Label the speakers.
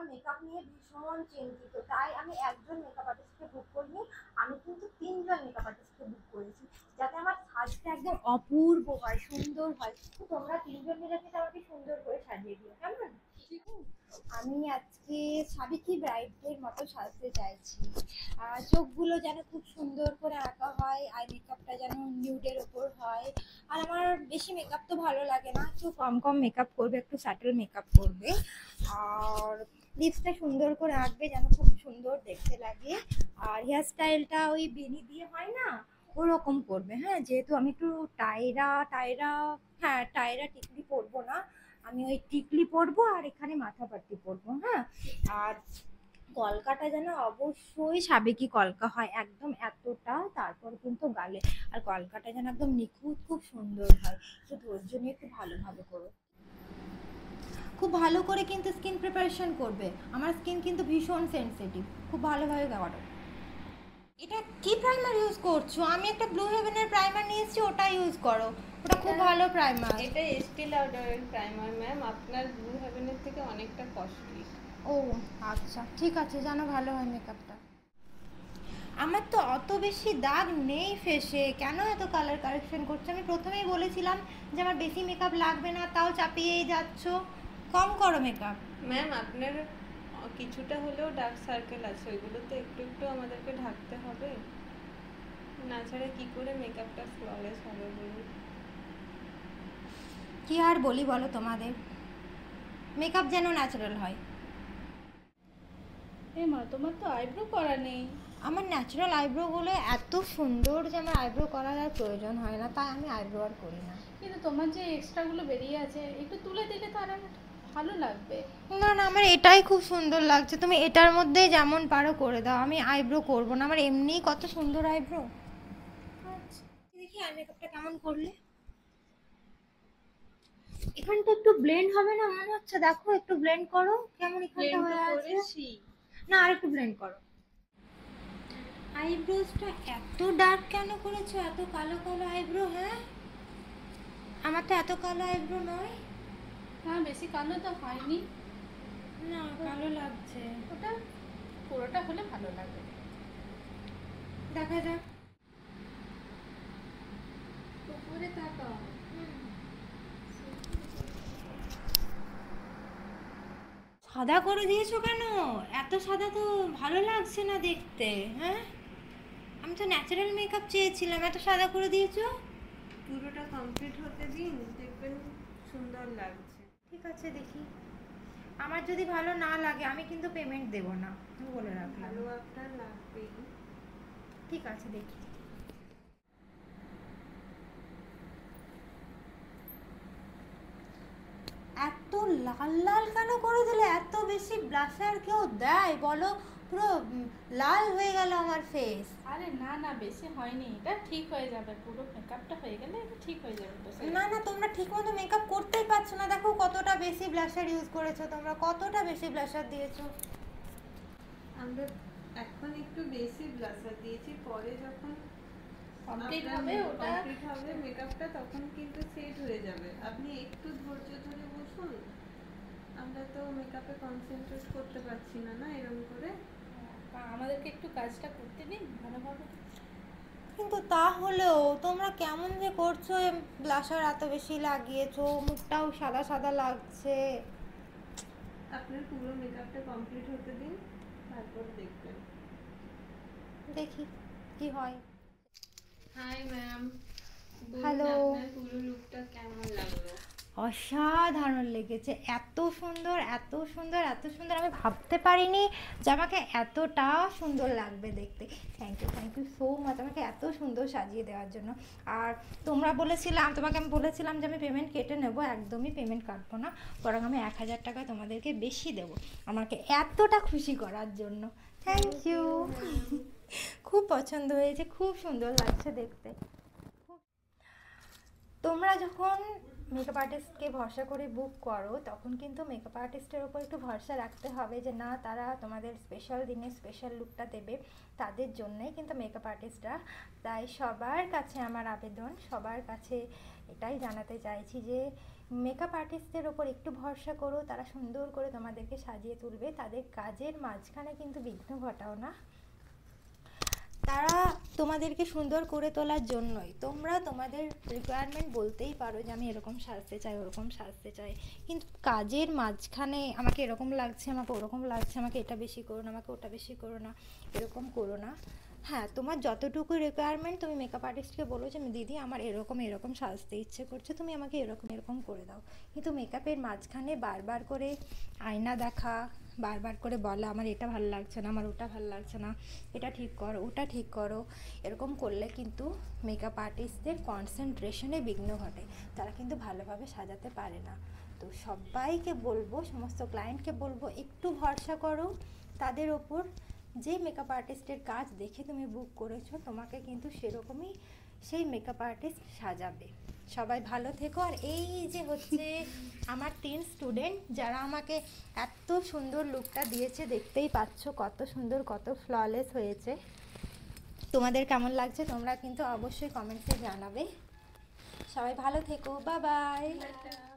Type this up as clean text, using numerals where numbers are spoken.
Speaker 1: আমার মেকআপ নিয়ে ভীষণ চিন্তিত, তাই আমি একজন মেকআপ আর্টিস্টকে বুক করিনি, আমি কিন্তু ৩ জন মেকআপ আর্টিস্টকে বুক করেছি, যাতে আমার সাজটা একদম অপূর্ব হয়, সুন্দর হয়। তো তোমরা ৩ জন মিলে কিন্তু আমাকে সুন্দর করে সাজিয়ে দিও, কেমন? আমি আজকে সাবিত্রী ব্রাইডের মতো সাজতে চাইছি। চোখগুলো যেন খুব সুন্দর করে আঁকা হয়, আই মেকআপটা যেন নিউডের ওপর হয়। আর আমার বেশি মেকআপ তো ভালো লাগে না, একটু কম কম মেকআপ করবে, একটু স্যাটেল মেকআপ করবে। আর লিপসটা সুন্দর করে আঁকবে যেন খুব সুন্দর দেখতে লাগে। আর হেয়ার স্টাইলটা ওই বেনি দিয়ে হয় না, ওরকম করবে। হ্যাঁ, যেহেতু আমি একটু টায়রা টায়রা, হ্যাঁ টায়রা টিকলি পরবো না, আমি ওই টিকলি পরবো আর এখানে মাথা পাটি পরবো। হ্যাঁ, আর কলকাটা যেন অবশ্যই সাবেকি কলকা হয়, একদম এতটা, তারপর কিন্তু গালে। আর কলকাটা যেন একদম নিখুঁত খুব সুন্দর হয়। তো ধৈর্য নিয়ে একটু ভালোভাবে করো, খুব ভালো করে কিন্তু স্কিন প্রিপারেশন করবে। আমার স্কিন কিন্তু ভীষণ সেনসিটিভ, খুব ভালোভাবে করো। এটা কি প্রাইমার ইউজ করছো? আমি একটা ব্লু হেভেনের প্রাইমার নিয়ে এসেছি, ওটা ইউজ করো, ওটা খুব ভালো প্রাইমার।
Speaker 2: এটা এস্টি লাউডারের প্রাইমার ম্যাম, আপনার ব্লু হেভেনের থেকে অনেকটা কস্টলি।
Speaker 1: ও আচ্ছা, ঠিক আছে, জানো ভালো হয় মেকআপটা। আমার তো অত বেশি দাগ নেই ফেসে, কেন এত কালার কারেকশন করছো? আমি প্রথমেই বলেছিলাম যে আমার বেশি মেকআপ লাগবে না, তাও চাপিয়েই যাচ্ছ। কম করো মেকআপ।
Speaker 2: ম্যাম আপনার কিছুটা হলেও ডার্ক সার্কেল আছে, ওইগুলো তো একটু একটু আমাদেরকে ঢাকতে হবে, না ছাড়া কি করে মেকআপটা ফ্ললেস হবে বলুন?
Speaker 1: কি আর বলি বলো তোমাদের, মেকআপ যেন ন্যাচারাল হয়।
Speaker 2: এ মা, তোমার তো আইব্রো করা নেই।
Speaker 1: আমার ন্যাচারাল আইব্রোগুলো এত সুন্দর যে আমার আইব্রো করার আর প্রয়োজন হয় না, তাই আমি আইব্রো আর করি না।
Speaker 2: কিন্তু তোমার যে এক্সট্রাগুলো বেরিয়ে আছে, একটু তুলে দিলে তো আরো ভালো লাগবে।
Speaker 1: না না, আমার এটাই খুব সুন্দর লাগছে, তুমি এটার মধ্যে যেমন পারো করে দাও, আমি আইব্রো করবো না, আমার এমনিই কত সুন্দর আইব্রো। আচ্ছা, দেখি আই মেকআপটা কেমন করলে। এখানটা একটু ব্লেন্ড হবে না মনে হচ্ছে, দেখো একটু ব্লেন্ড করো, কেমন এখানটা
Speaker 2: ব্লেন্ড তো
Speaker 1: হয়ে আছে।
Speaker 2: করেছি।
Speaker 1: না, আর একটু ব্লেন্ড করো। আইব্রোসটা এত ডার্ক কেন করেছো, এত কালো কালো আইব্রো? হ্যাঁ, আমার তো এত কালো আইব্রো নয়।
Speaker 2: হ্যাঁ, বেশি কালো তো হয়নি।
Speaker 1: না, কালো লাগছে।
Speaker 2: ওটা পুরোটা হলে ভালো লাগবে।
Speaker 1: দেখা যাক।
Speaker 2: উপরে তাকাও।
Speaker 1: সাদা করে দিয়েছো কেন? এত সাদা তো ভালো লাগছে না দেখতে। হ্যাঁ, আমি তো ন্যাচারাল মেকআপ চেয়েছিলাম, এত সাদা করে দিয়েছো।
Speaker 2: পুরোটা কমপ্লিট হতে দিন, দেখবেন সুন্দর লাগছে।
Speaker 1: ঠিক আছে, দেখি। আমার যদি ভালো না লাগে আমি কিন্তু পেমেন্ট দেবো না, আমি বলে রাখলাম।
Speaker 2: ভালো আপনার লাগবেই।
Speaker 1: ঠিক আছে, দেখি। এত লাল লাল কেন করে দিলে? এত বেশি ব্লাশার কেউ দেয় বলো? পুরো লাল হয়ে গেল আমার ফেস।
Speaker 2: আরে না না, বেশি হয়নি, এটা ঠিক হয়ে যাবে, পুরো মেকআপটা হয়ে গেলে এটা ঠিক হয়ে যাবে তো।
Speaker 1: না না, তোমরা ঠিক মতো মেকআপ করতেই পারছো না, দেখো কতটা বেশি ব্লাশার ইউজ করেছো তোমরা, কতটা বেশি ব্লাশার দিয়েছো।
Speaker 2: আমরা এখন একটু বেশি ব্লাশার দিয়েছি, পরে যখন
Speaker 1: কমপ্লিট হবে ওটা,
Speaker 2: কমপ্লিট হবে মেকআপটা, তখন কিন্তু সেট হয়ে যাবে। আপনি একটু ধৈর্য ধরে বসুন, আমরা তো মেকআপে কনসেন্ট্রেট করতে পারছি না না এরকম করে, আমাদেরকে একটু কাজটা করতে দিন ভালোভাবে।
Speaker 1: কিন্তু তাহলেও তোমরা কেমন যে করছো, ব্লাশার এত বেশি লাগিয়েছো, মুখটাও সাদা সাদা লাগছে।
Speaker 2: আপনার পুরো মেকআপটা কমপ্লিট হতে দিন, তারপর দেখবেন।
Speaker 1: দেখি কি হয়।
Speaker 2: Hi ma'am,
Speaker 1: hello.
Speaker 2: আপনার পুরো লুকটা কেমন লাগলো?
Speaker 1: অসাধারণ লেগেছে, এত সুন্দর এত সুন্দর এত সুন্দর, আমি ভাবতে পারিনি যে আমাকে এতটা সুন্দর লাগবে দেখতে। থ্যাংক ইউ সো মাচ আমাকে এত সুন্দর সাজিয়ে দেওয়ার জন্য। আর তোমাকে আমি বলেছিলাম যে আমি পেমেন্ট কেটে নেবো, একদমই পেমেন্ট কাটবো না, বরং আমি 1,000 টাকা তোমাদেরকে বেশি দেবো আমাকে এতটা খুশি করার জন্য। Thank you. খুব পছন্দ হয়েছে, খুব সুন্দর লাগছে দেখতে। তোমরা যখন মেকআপ আর্টিস্টকে ভরসা করে বুক করো, তখন কিন্তু মেকআপ আর্টিস্টের ওপর একটু ভরসা রাখতে হবে যে না, তারা তোমাদের স্পেশাল দিনে স্পেশাল লুকটা দেবে, তাদের জন্যই কিন্তু মেকআপ আর্টিস্টরা। তাই সবার কাছে আমার আবেদন, সবার কাছে এটাই জানাতে চাইছি যে মেকআপ আর্টিস্টদের ওপর একটু ভরসা করো, তারা সুন্দর করে তোমাদেরকে সাজিয়ে তুলবে, তাদের কাজের মাঝখানে কিন্তু বিঘ্ন ঘটাও না। তারা তোমাদেরকে সুন্দর করে তোলার জন্যই, তোমরা তোমাদের রিকোয়ারমেন্ট বলতেই পারো যে আমি এরকম সাজতে চাই, ওরকম সাজতে চাই, কিন্তু কাজের মাঝখানে আমাকে এরকম লাগছে, আমাকে ওরকম লাগছে, আমাকে এটা বেশি করো না, আমাকে ওটা বেশি করো না, এরকম করো না। হ্যাঁ, তোমার যতটুকু রিকোয়ারমেন্ট তুমি মেকআপ আর্টিস্টকে বলো যে দিদি আমার এরকম এরকম সাজতে ইচ্ছে করছে, তুমি আমাকে এরকম এরকম করে দাও। কিন্তু মেকআপের মাঝখানে বারবার করে আয়না দেখা, বারবার করে বলা আমার এটা ভালো লাগছে না, আমার ওটা ভালো লাগছে না, এটা ঠিক করো, ওটা ঠিক করো, এরকম করলে কিন্তু মেকআপ আর্টিস্টদের কনসেন্ট্রেশনে বিঘ্ন ঘটে, তারা কিন্তু ভালোভাবে সাজাতে পারে না। তো সবাইকে বলবো, সমস্ত ক্লায়েন্টকে বলবো একটু ভরসা করো তাদের ওপর। যে মেকআপ আর্টিস্টের কাজ দেখে তুমি বুক করেছো, তোমাকে কিন্তু সেরকমই সেই মেকআপ আর্টিস্ট সাজাবে। সবাই ভালো থেকো। আর এই যে হচ্ছে আমার 3 স্টুডেন্ট যারা আমাকে এত সুন্দর লুকটা দিয়েছে, দেখতেই পাচ্ছ কত সুন্দর, কত ফ্ললেস হয়েছে। তোমাদের কেমন লাগছে তোমরা কিন্তু অবশ্যই কমেন্টসে জানাবে। সবাই ভালো থেকো, বাই বাই।
Speaker 2: টাটা।